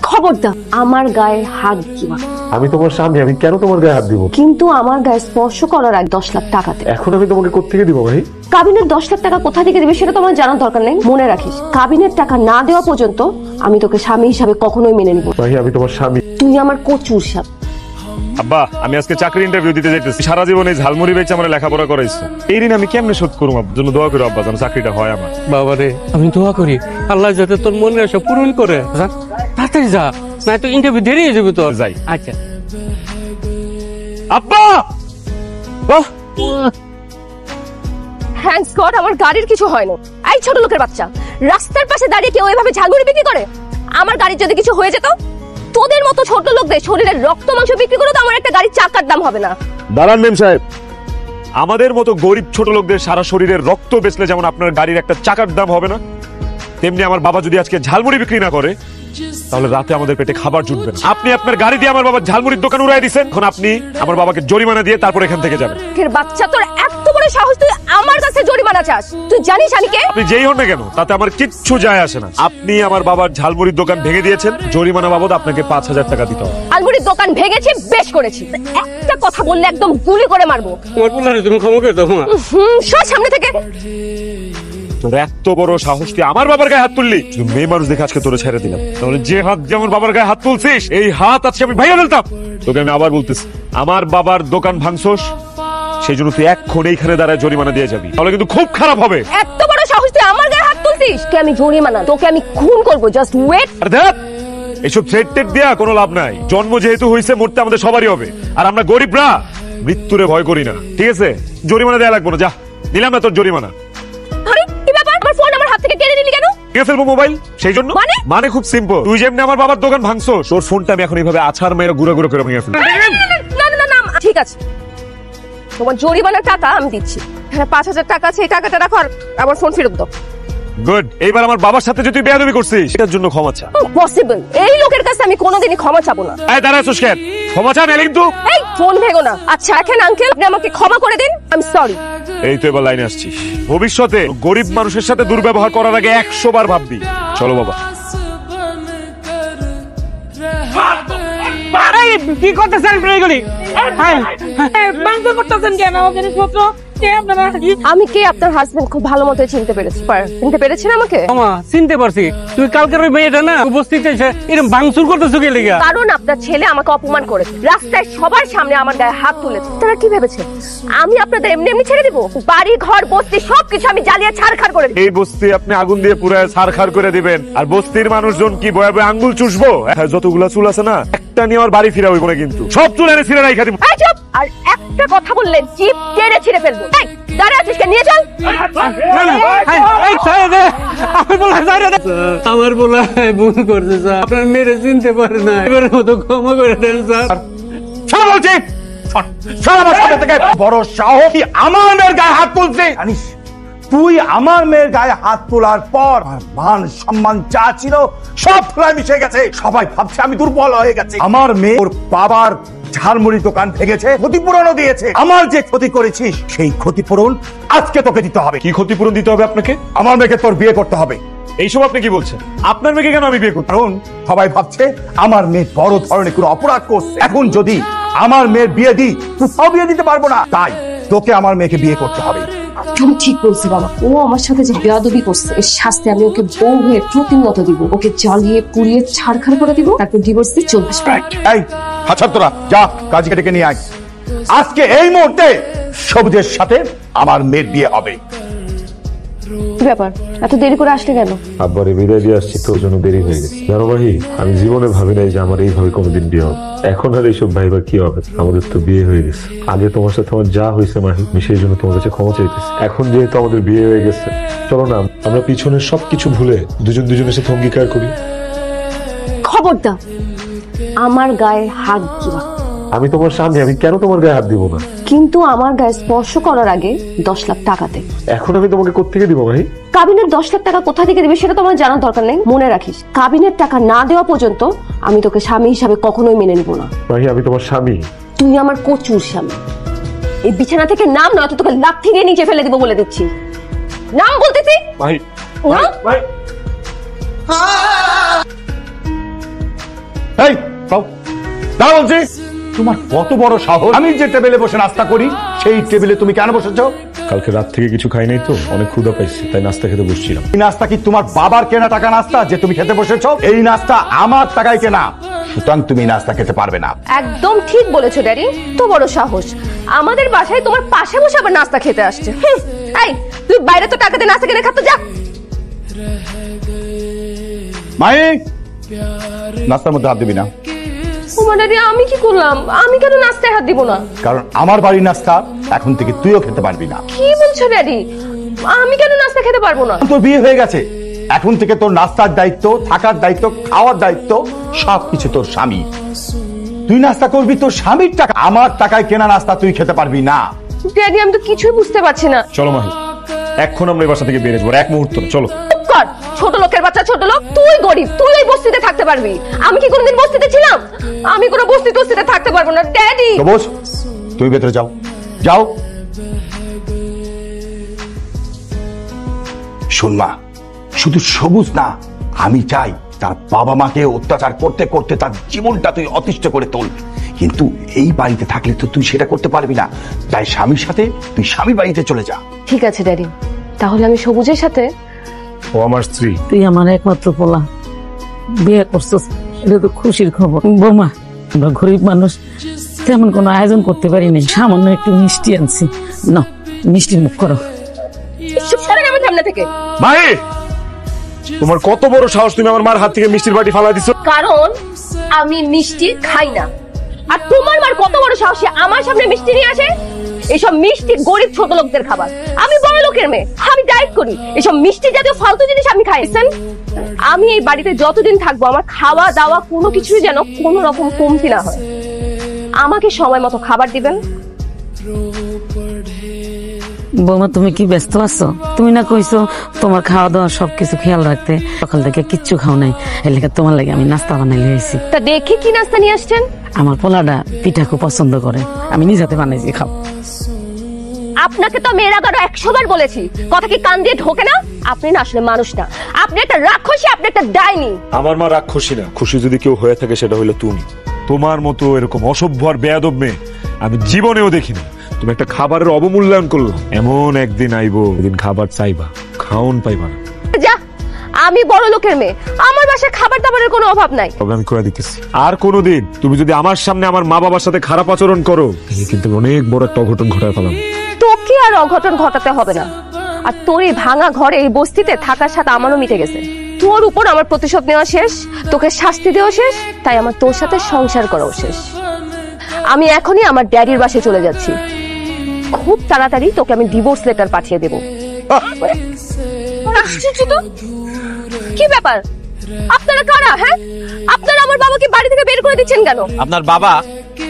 খবরদার আমার গায়ে হাত দিবা। আমি তোমার স্বামী, আমি কেন তোমার গায়ে হাত দিব? কিন্তু আমার গায়ে স্পর্শ করার আগে 10 লাখ টাকা দে। এখন আমি তোমাকে কোত্থেকে দিব ভাই? কাবিনের 10 লাখ টাকা কোথা থেকে দিবে সেটা তোমার জানার দরকার নেই। মনে রাখিস, কাবিনের টাকা না দেওয়া পর্যন্ত আমি তোকে স্বামী হিসাবে কখনোই মেনে নিব। ভাই আমি তোমার স্বামী। তুই আমার কচুর স্বামী। আব্বা, আমি আজকে চাকরি ইন্টারভিউ দিতে যাইতেছি। সারা জীবনে ঝালমুড়ি বেচে আমার লেখাপড়া করাইছো। এই ঋণ আমি কেমনে শোধ করবো? আপনার জন্য দোয়া করো আব্বা, যেন চাকরিটা হয় আমার। বাবারে, আমি দোয়া করি আল্লাহ যাতে তোর মনের আশা পূরণ করে। তাড়াতাড়ি যা, না তো ইন্টারভিউ দেরি হয়ে যাবে। তো যাই। আচ্ছা আব্বা, বাহ, থ্যাঙ্কস গড আমার গাড়ির কিছু হয়নি। এই ছোট লোকের বাচ্চা, রাস্তার পাশে দাঁড়িয়ে কেউ এভাবে ঝালমুড়ি বিক্রি করে? আমার গাড়ির যদি কিছু হয়ে যেত, তোদের মতো ছোট লোকদের শরীরের রক্ত মাংস বিক্রি করে তো আমার একটা গাড়ির চাকার দাম হবে না। দাঁড়ান মেম সাহেব, আমাদের মতো গরিব ছোট লোকদের সারা শরীরের রক্ত বেচলে যেমন আপনার গাড়ির একটা চাকার দাম হবে না, তেমনি আমার বাবা যদি আজকে ঝালমুড়ি বিক্রি না করে তাহলে রাতে আমাদের পেটে খাবার জুটবে না। আপনি আপনার গাড়ি দিয়ে আমার বাবার ঝালমুড়ির দোকান উড়াই দিয়েছেন। এখন আপনি আমার বাবাকে জরিমানা দিয়ে তারপর এখান থেকে যাবেন। এর বাচ্চা, তোর এত বড় সাহস, তুই আমার কাছে জরিমানা চাস? তুই জানিস আমি কে? আপনি যেই হন না কেন তাতে আমার কিচ্ছু যায় আসে না। আপনি আমার বাবার ঝালমুড়ির দোকান ভেঙে দিয়েছেন, জরিমানা বাবদ আপনাকে 5000 টাকা দিতে হবে। ঝালমুড়ির দোকান ভেঙেছি, বেশ করেছি। একটা কথা বললে একদম গুলি করে মারবো। তোমার বলারে তুমি ক্ষমা করে দাও। সর সামনে থেকে। তোর এত বড় সাহস, তুই আমার বাবার গায়ে হাত তুললি? শুধু মেয়ে মানুষ দেখে আজকে তোরে ছেড়ে দিলাম। তাহলে যে হাত দিয়ে আমার বাবার গায়ে হাত তুলছিস, এই হাত আজকে আমি ভাইয়া ফেলতাম। তোকে আমি আবার বলতেছি, আমার বাবার দোকান ভাঙছোস, সেই জন্য তুই এক্ষণ এইখানে দাঁড়ায় জরিমানা দিয়ে যাবি, তাহলে কিন্তু খুব খারাপ হবে। এত বড় সাহস, তুই আমার গায়ে হাত তুলছিস? কে আমি জরিমানা, তোকে আমি খুন করবো। Just wait. আর দেখ, এইসব থ্রেট টেট দেয়া কোনো লাভ নাই। জন্ম যেহেতু হয়েছে, মরতে আমাদের সবারই হবে। আর আমরা গরিবরা মৃত্যুরে ভয় করি না, ঠিক আছে? জরিমানা দেয়া লাগবে না, যা, দিলাম না তোর জরিমানা। আরে কি ব্যাপার, আমার ফোন আমার হাত থেকে কেড়ে নিলি কেন? কে ফেলবো মোবাইল, সেই জন্য। মানে খুব সিম্পল, তুই যেমনি আমার বাবার দোকান ভাঙছো, তোর ফোনটা আমি এখন এইভাবে আছাড় মেরে গুঁড়ো গুঁড়ো করে ভেঙে ফেলবো। না না না, ঠিক আছে, তোমার জরিমানার টাকা আমি দিচ্ছি। এখানে 5000 টাকা আছে, এই টাকাটা রাখো আর আমার ফোন ফেরত দাও। গুড। এইবার আমার বাবার সাথে যদি বেয়াদবি করছিস, সেটার জন্য ক্ষমা চা। পসিবল, এই লোকের কাছে আমি কোনোদিনই ক্ষমা চাবো না। এই দাঁড়া সুস্কেত, ক্ষমা চা নালে কিন্তু। এই ফোন ভেঙো না। আচ্ছা এখন আঙ্কেল, আপনি আমাকে ক্ষমা করে দিন, আই এম সরি। এই তো এবার লাইনে আসছিস। ভবিষ্যতে গরিব মানুষের সাথে দুর্ব্যবহার করার আগে 100 বার ভাববি। চলো বাবা। কি করতেছেন এগুলি? বাংলা করতেছেন কেন জিনিসপত্র? আমি কে আপনার হাজবেন্ড খুব ভালো মতো চিনতে পেরেছি। চিনতে পেরেছেন আমাকে? মামা চিনতে পারছি, তুমি কালকের ওই মেয়েটা না উপস্থিত এসে এরকম ভাঙচুর করতেছো কে লেগে? কারণ আপনার ছেলে আমাকে অপমান করেছে, রাস্তায় সবার সামনে আমার গায়ে হাত তুলেছে। তারা কি ভেবেছে আমি আপনাদের এমনি এমনি ছেড়ে দিব? বাড়ি ঘর বস্তি সবকিছু আমি জ্বালিয়ে ছারখার করে দিব। এই বস্তি আপনি আগুন দিয়ে পুরায় ছারখার করে দিবেন, আর বস্তির মানুষজন কি বয়ে বয়ে আঙ্গুল চুষবো? যতগুলা চুল আছে না, একটা নিয়ে আমার বাড়ি ফিরা হইব না, কিন্তু সব চুল এনে ছিঁড়ে রাইখা দিব। চুপ! আর একটা কথা বললেন জিপ টেনে ছিঁড়ে ফেলবো। দাঁড়া আছিস কেন? নিয়ে চল। আমার বলা ভুল করছে স্যার, আপনার মেরে চিনতে পারে না, এবারের মতো ক্ষমা করে দেন স্যার। বড় সাহস, আমার মেয়ের গায়ে হাত তুলছে। জানিস তুই আমার মেয়ের গায়ে হাত তোলার পর মান সম্মান যা ছিল সব ধুলায় মিশে গেছে। সবাই ভাবছে আমি দুর্বল হয়ে গেছে। আমার মেয়ে ওর বাবার ঝালমুড়ি দোকান ভেঙেছে, ক্ষতিপূরণও দিয়েছে। আমার যে ক্ষতি করেছিস সেই ক্ষতিপূরণ আজকে তোকে দিতে হবে। কি ক্ষতিপূরণ দিতে হবে আপনাকে? আমার মেয়েকে তোর বিয়ে করতে হবে। এইসব আপনি কি বলছেন? আপনার মেয়েকে কেন আমি বিয়ে করব? কারণ সবাই ভাবছে আমার মেয়ে বড় ধরনের কোনো অপরাধ করছে। এখন যদি আমার মেয়ের বিয়ে দিই, তুই বিয়ে দিতে পারবো না। তাই তোকে আমার মেয়েকে বিয়ে করতে হবে। তুমি ঠিক বলছি বাবা। ও আমার সাথে যে বেয়াদবি করছে, এর শাস্তি আমি ওকে বউ হয়ে প্রতিনিয়ত দিব। ওকে জ্বালিয়ে পুড়িয়ে ছারখার করে দিব, তারপর ডিভোর্স দিয়ে চলে আসবে। এই হাছার তোরা যা, কাজীকে ডেকে নিয়ে আয়। আজকে এই মুহূর্তে সবুজের সাথে আমার মেয়ের বিয়ে হবে। কি ব্যাপার, এত দেরি করে আসলে কেন? আব্বারে বিদায় দিয়ে আসছি, তোর জন্য দেরি হয়ে গেছে। জানো ভাই, আমি জীবনে ভাবি নাই যে আমার এইভাবে কোনোদিন বিয়ে হবে। এখন আর এইসব ভাইবা কি হবে? আমাদের তো বিয়ে হয়ে গেছে। আগে তোমার সাথে আমার যা হয়েছে মাহি, আমি সেই জন্য তোমার কাছে ক্ষমা চাইতেছি। এখন যেহেতু আমাদের বিয়ে হয়ে গেছে, চলো না আমরা পিছনের সবকিছু ভুলে দুজনের সাথে অঙ্গীকার করি। খবরদার আমার গায়ে হাত দিবা। আমি তোমার স্বামী, আমি কেন তোমার গায়ে হাত দিব না? কিন্তু আমার গায়ে স্পর্শ করার আগে 10 লাখ টাকা দে। এখন আমি তোমাকে কোত্থেকে দিব ভাই? কাবিনের 10 লাখ টাকা কোথা থেকে দিবে সেটা তোমার জানার দরকার নেই। মনে রাখিস, কাবিনের টাকা না দেওয়া পর্যন্ত আমি তোকে স্বামী হিসাবে কখনোই মেনে নিব না। ভাই আমি তোমার স্বামী। তুই আমার কচুর স্বামী। এই বিছানা থেকে নাম, নয়তো তোকে লাথি দিয়ে নিচে ফেলে দিব বলে দিচ্ছি। নাম বলতেছি ভাই। না? ভাই এই দাঁড়া বলছি, তোমার কত বড় সাহস! আমি যে টেবিলে বসে নাস্তা করি সেই টেবিলে তুমি কেন বসেছো? কালকে রাত থেকে কিছু খাই নাই তো, অনেক ক্ষুধা পাইছি, তাই নাস্তা খেতে বসছিলাম। এই নাস্তা কি তোমার বাবার কেনা টাকা নাস্তা যে তুমি খেতে বসেছো? এই নাস্তা আমার টাকায় কেনা, সুতরাং তুমি এই নাস্তা খেতে পারবে না। একদম ঠিক বলেছো ড্যাডি, তো বড় সাহস আমাদের বাসায় তোমার পাশে বসে আবার নাস্তা খেতে আসছে। এই তুই বাইরে তো টাকা দিয়ে নাস্তা কিনে খাতো, যা। মাই, নাস্তার মধ্যে হাত দিবি না। ও মা ড্যাডি, আমি কি করলাম? আমি কেন নাস্তায় হাত দিব না? কারণ আমার বাড়ির নাস্তা এখন থেকে তুইও খেতে পারবি না। কি বলছো ড্যাডি? আমি কেন নাস্তা খেতে পারবো না? তোর বিয়ে হয়ে গেছে, এখন থেকে তোর নাস্তার দায়িত্ব, থাকার দায়িত্ব, খাওয়ার দায়িত্ব সবকিছু তোর স্বামী। তুই নাস্তা করবি তোর স্বামীর টাকা, আমার টাকায় কেনা নাস্তা তুই খেতে পারবি না। ড্যাডি, আমি তো কিছুই বুঝতে পারছি না। চলো মাহি, এখন আমরা এই বাসা থেকে বেরিয়ে যাবো, এক মুহূর্ত না, চলো। চুপ কর, ছোট লোকের বাচ্চা, ছোট লোক। তুই গরিব, তুই এই বস্তিতে থাকতে পারবি, আমি কি কোনোদিন বস্তিতে ছিলাম? আমি কোনো বস্তিতে থাকতে পারবো না ড্যাডি। তো বস, তুই ভেতরে যাও, যাও। শোন মা, শুধু সবুজ না, আমি চাই তার বাবা মাকে অত্যাচার করতে করতে তার জীবনটা তুই অতিষ্ঠ করে তোল, কিন্তু এই বাড়িতে থাকলে তো তুই সেটা করতে পারবি না। তাই স্বামীর সাথে তুই স্বামীর বাড়িতে চলে যা। ঠিক আছে ড্যাডি, তাহলে আমি সবুজের সাথে। ও আমার স্ত্রী। তুই আমার একমাত্র পোলা, বিয়ে করছিস, এটা তো খুশির খবর। বৌমা, আমরা গরিব মানুষ, তেমন কোনো আয়োজন করতে পারিনি, সামান্য একটু মিষ্টি আনছি, না মিষ্টির মুখ করো। চুপ সরেন আমার সামনে থেকে। মাহি, তোমার কত বড় সাহস, তুমি আমার মার হাত থেকে মিষ্টির বাটি ফালা দিছো? কারণ আমি মিষ্টি খাই না। আর তোমার মার কত বড় সাহস আমার সামনে মিষ্টি নিয়ে আসে? এইসব মিষ্টি গরিব ছোট লোকদের খাবার, আমি বড় লোকের মেয়ে, আমি ডায়েট করি, এইসব মিষ্টি জাতীয় ফালতু জিনিস আমি খাই। আমি এই বাড়িতে যতদিন থাকবো আমার খাওয়া দাওয়া কোনো কিছুই যেন কোনো রকম কমতি না হয়। আমাকে সময় মতো খাবার দিবেন। বৌমা, তুমি কি ব্যস্ত আছো? তুমি না কইছো তোমার খাওয়া দাওয়া সবকিছু খেয়াল রাখতে, সকাল থেকে কিচ্ছু খাও নাই, এর লেগে তোমার লাগে আমি নাস্তা বানাই লিয়েছি। তা দেখি কি নাস্তা নিয়ে আসছেন? আমার পোলাটা পিঠা খুব পছন্দ করে, আমি নিজেতে বানাইছি, খাও। আপনাকে তো আমি এর আগে 100 বার বলেছি, কথা কি কান দিয়ে ঢোকে না? আপনি না আসলে মানুষ না, আপনি একটা রাক্ষসী, আপনি একটা ডাইনি। আমার মা রাক্ষসী না, খুশি যদি কেউ হয়ে থাকে সেটা হইলো তুমি। তোমার মতো এরকম অসভ্য আর বেয়াদব মেয়ে আমি জীবনেও দেখিনি। তুমি একটা খাবারের অবমূল্যায়ন করলো, এমন একদিন আইবো যেদিন খাবার চাইবা, খাওন পাইবা না। যা, আমি বড় লোকের মেয়ে, আমার বাসায় খাবার দাবারের কোনো অভাব নাই। তবে আমি করে দিতেছি, আর কোনোদিন তুমি যদি আমার সামনে আমার মা বাবার সাথে খারাপ আচরণ করো, তাহলে কিন্তু অনেক বড় একটা অঘটন ঘটায় ফেলাম। তোকে আর অঘটন ঘটাতে হবে না। আর তোর এই ভাঙা ঘরে এই বস্তিতে থাকার সাথে আমারও মিটে গেছে। তোর উপর আমার প্রতিশোধ নেওয়া শেষ, তোকে শাস্তি দেওয়া শেষ, তাই আমার তোর সাথে সংসার করাও শেষ। আমি এখনই আমার ড্যাডির বাসায় চলে যাচ্ছি, খুব তাড়াতাড়ি তোকে আমি ডিভোর্স লেটার পাঠিয়ে দেবো। আশ্চর্য তো, কি ব্যাপার? আপনারা কারা? হ্যাঁ, আপনারা আমার বাবাকে বাড়ি থেকে বের করে দিচ্ছেন কেন? আপনার বাবা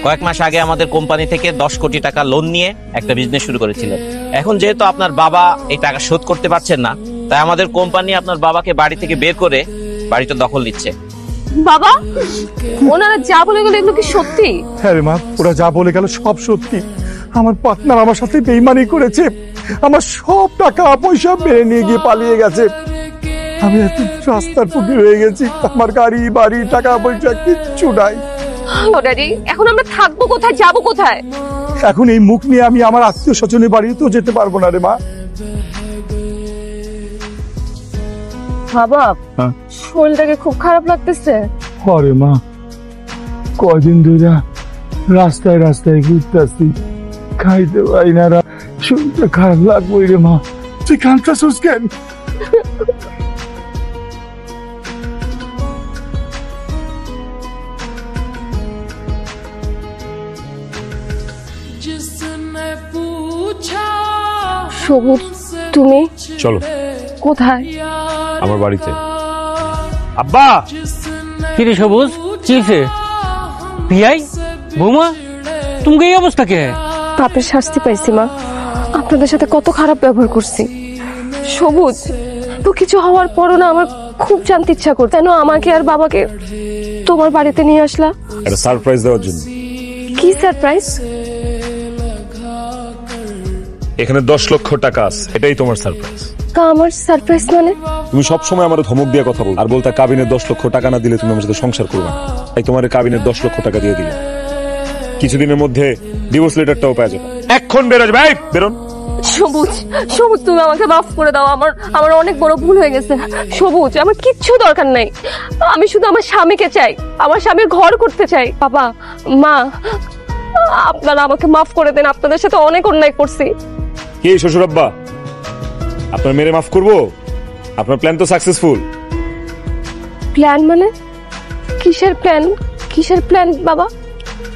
কয়েক মাস আগে আমাদের কোম্পানি থেকে 10 কোটি টাকা লোন নিয়ে একটা বিজনেস শুরু করেছিলেন। এখন যেহেতু আপনার বাবা এই টাকা শোধ করতে পারছেন না, তাই আমাদের কোম্পানি আপনার বাবাকে বাড়ি থেকে বের করে বাড়িটা দখল নিচ্ছে। বাবা, ওনারা যা বলে গেল এগুলো কি সত্যি? হ্যাঁ রে মা, ওরা যা বলে গেল সব সত্যি। আমার পার্টনার আমার সাথে বেইমানি করেছে, আমার সব টাকা পয়সা মেরে নিয়ে গিয়ে পালিয়ে গেছে। আমি এত রাস্তার ফকির হয়ে গেছি, আমার গাড়ি বাড়ি টাকা পয়সা কিচ্ছু নাই। ড্যাডি, এখন আমরা থাকবো কোথায়, যাবো কোথায়? এখন এই মুখ নিয়ে আমি আমার আত্মীয় স্বজনের বাড়িতেও যেতে পারবো না রে মা। বাবা, হ্যাঁ? শরীরটাকে খুব খারাপ লাগতেছে। আরে মা, কয়দিন ধরে রাস্তায় রাস্তায় ঘুরতেছি, খাইতে পারি না, শরীরটা খারাপ লাগবোই রে মা। তুই কাঁদতেছিস কেন? সবুজ, তুমি চলো কোথায়? আমার বাড়িতে। আব্বা, কিরে সবুজ, চিলছে ভিয়াই? বৌমা, তুমি এই অবস্থা কে? পাপের শাস্তি পাইছি মা, আপনাদের সাথে কত খারাপ ব্যবহার করছি। সবুজ, তো কিছু হওয়ার পরও না আমার খুব জানতে ইচ্ছা করতো, কেন আমাকে আর বাবাকে তোমার বাড়িতে নিয়ে আসলা? একটা সারপ্রাইজ দেওয়ার জন্য। কি সারপ্রাইজ? এখানে 10 লক্ষ টাকা আছে, এটাই তোমার সারপ্রাইজ। আমার সারপ্রাইজ মানে? তুমি সবসময় আমার ধমক দিয়ে কথা বল আর বলতা কাবিনে 10 লক্ষ টাকা না দিলে তুমি আমার সাথে সংসার করবে না। তাই তোমার কাবিনের 10 লক্ষ টাকা দিয়ে দিলাম। কিছুদিনের মধ্যে ডিভোর্স লেটারটাও পেয়ে যাবে। এখন বেরো যাবে, এই বেরোন। সবুজ, সবুজ তুমি আমাকে মাফ করে দাও, আমার অনেক বড় ভুল হয়ে গেছে। সবুজ, আমার কিচ্ছু দরকার নাই, আমি শুধু আমার স্বামীকে চাই, আমার স্বামীর ঘর করতে চাই। বাবা, মা, আপনারা আমাকে মাফ করে দেন, আপনাদের সাথে অনেক অন্যায় করছি। কি শ্বশুর আব্বা, আপনার মেরে মাফ করবো? আপনার প্ল্যান তো সাকসেসফুল। প্ল্যান মানে? কিসের প্ল্যান? কিসের প্ল্যান বাবা?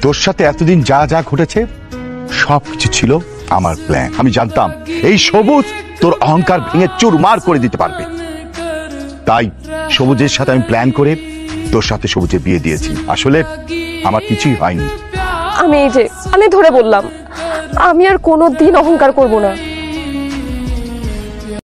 তোর সাথে এতদিন যা যা ঘটেছে সবকিছু ছিল আমার প্ল্যান। আমি জানতাম এই সবুজ তোর অহংকার ভেঙে চুরমার করে দিতে পারবে, তাই সবুজের সাথে আমি প্ল্যান করে তোর সাথে সবুজের বিয়ে দিয়েছি। আসলে আমার কিছুই হয়নি। আমি এই যে আমি ধরে বললাম, আমি আর কোনোদিন অহংকার করব না।